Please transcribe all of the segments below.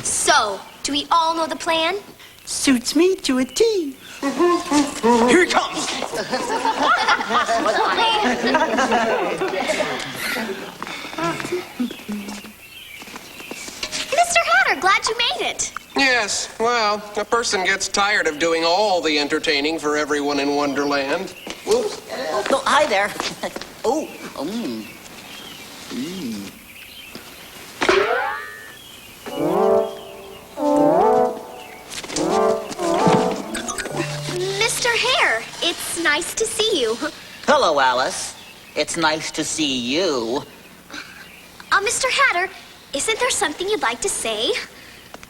So, do we all know the plan? Suits me to a T. Here he comes! Mr. Hatter, glad you made it. Yes, well, a person gets tired of doing all the entertaining for everyone in Wonderland. Whoops. Oh, hi there. Oh, Mr. Hare, it's nice to see you. hello, Alice. It's nice to see you. Mr. Hatter, isn't there something you'd like to say?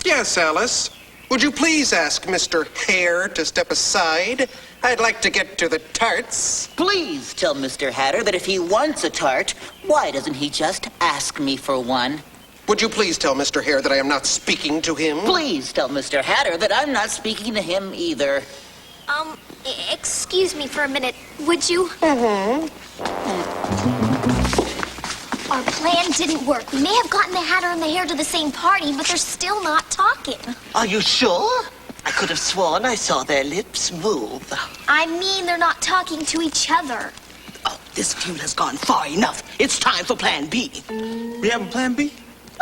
Yes, Alice. Would you please ask Mr. Hare to step aside? I'd like to get to the tarts. Please tell Mr. Hatter that if he wants a tart, why doesn't he just ask me for one? Would you please tell Mr. Hare that I am not speaking to him? Please tell Mr. Hatter that I'm not speaking to him either. Excuse me for a minute, would you? Our plan didn't work. We may have gotten the Hatter and the Hare to the same party, but they're still not talking. Are you sure? I could have sworn I saw their lips move. I mean, they're not talking to each other. Oh, this feud has gone far enough. It's time for Plan B. We have a plan B?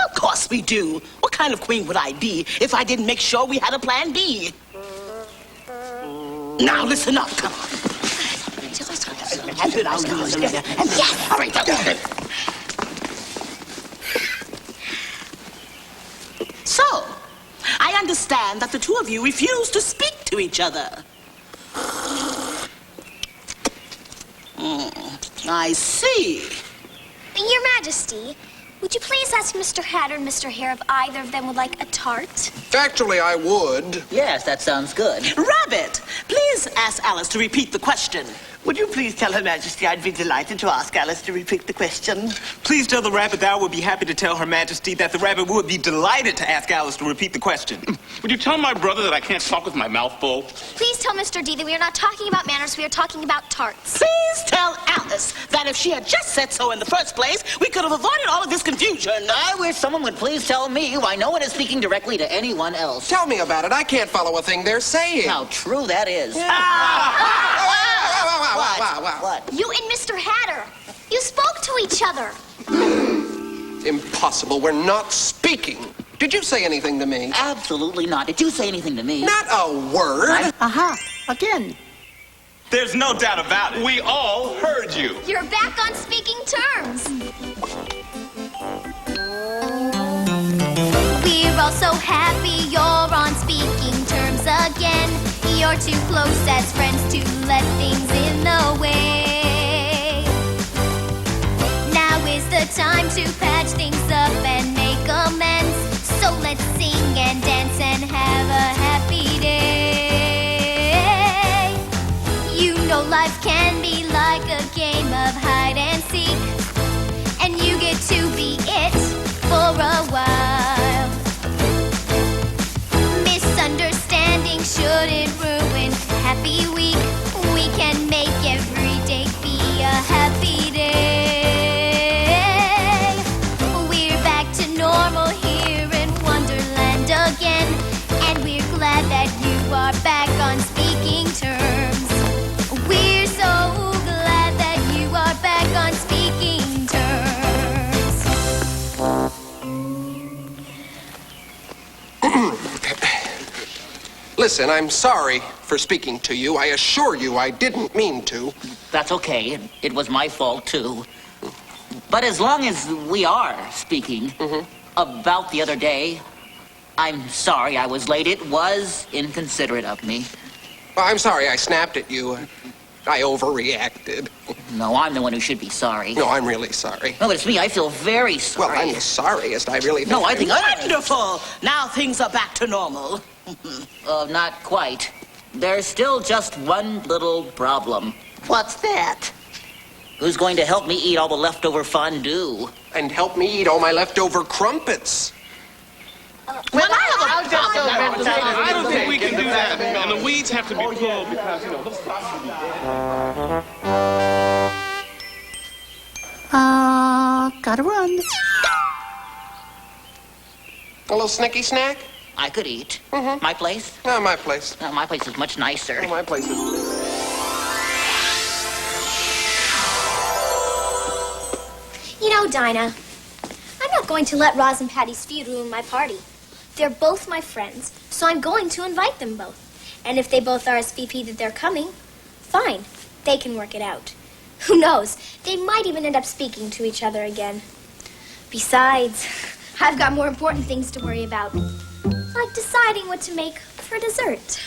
Of course we do. What kind of queen would I be if I didn't make sure we had a Plan B? Now listen up, come on. Yes! All right, So, I understand that the two of you refuse to speak to each other. I see. Your Majesty, would you please ask Mr. Hatter and Mr. Hare if either of them would like a tart? Actually, I would. Yes, that sounds good. Rabbit, please ask Alice to repeat the question. Would you please tell Her Majesty I'd be delighted to ask Alice to repeat the question? Please tell the rabbit that I would be happy to tell Her Majesty that the rabbit would be delighted to ask Alice to repeat the question. Would you tell my brother that I can't talk with my mouth full? Please tell Mr. D that we are not talking about manners, we are talking about tarts. Please tell Alice that if she had just said so in the first place, we could have avoided all of this confusion. I wish someone would please tell me why no one is speaking directly to anyone else. Tell me about it. I can't follow a thing they're saying. How true that is. What? You and Mr. Hatter, you spoke to each other. Impossible. We're not speaking. Did you say anything to me? Absolutely not. Did you say anything to me? Not a word. Aha, again. There's no doubt about it. We all heard you. You're back on speaking terms. We're all so happy you're on speaking terms again. You're too close as friends to let things in the way. Now is the time to patch things up and make amends. So let's sing and dance and have a happy day. You know life can be like a game of hide and seek, and you get to be it for a while. Misunderstanding shouldn't ruin happy week. We can make every day be a happy day. We're back to normal here in Wonderland again, and we're glad that you are back on speaking terms. We're so glad that you are back on speaking terms. Listen, I'm sorry for speaking to you. I assure you I didn't mean to. That's okay. It was my fault, too. But as long as we are speaking about the other day, I'm sorry I was late. It was inconsiderate of me. Well, I'm sorry I snapped at you. I overreacted. No, I'm the one who should be sorry. No, I'm really sorry. No, but it's me. I feel very sorry. Well, I'm the sorriest. I really think No, I think I'm... Wonderful! Now things are back to normal. Not quite. There's still just one little problem. What's that? Who's going to help me eat all the leftover fondue? And help me eat all my leftover crumpets. Well, I have a I don't think we can do that. And the weeds have to be pulled because, you know, those spots will be dead. gotta run. A little snicky snack? I could eat. Mm-hmm. My place? No, my place. No, my place is much nicer. Oh, my place is... You know, Dinah, I'm not going to let Roz and Patty's feud ruin my party. They're both my friends, so I'm going to invite them both. And if they both RSVP that they're coming, fine. They can work it out. Who knows? They might even end up speaking to each other again. Besides, I've got more important things to worry about, like deciding what to make for dessert.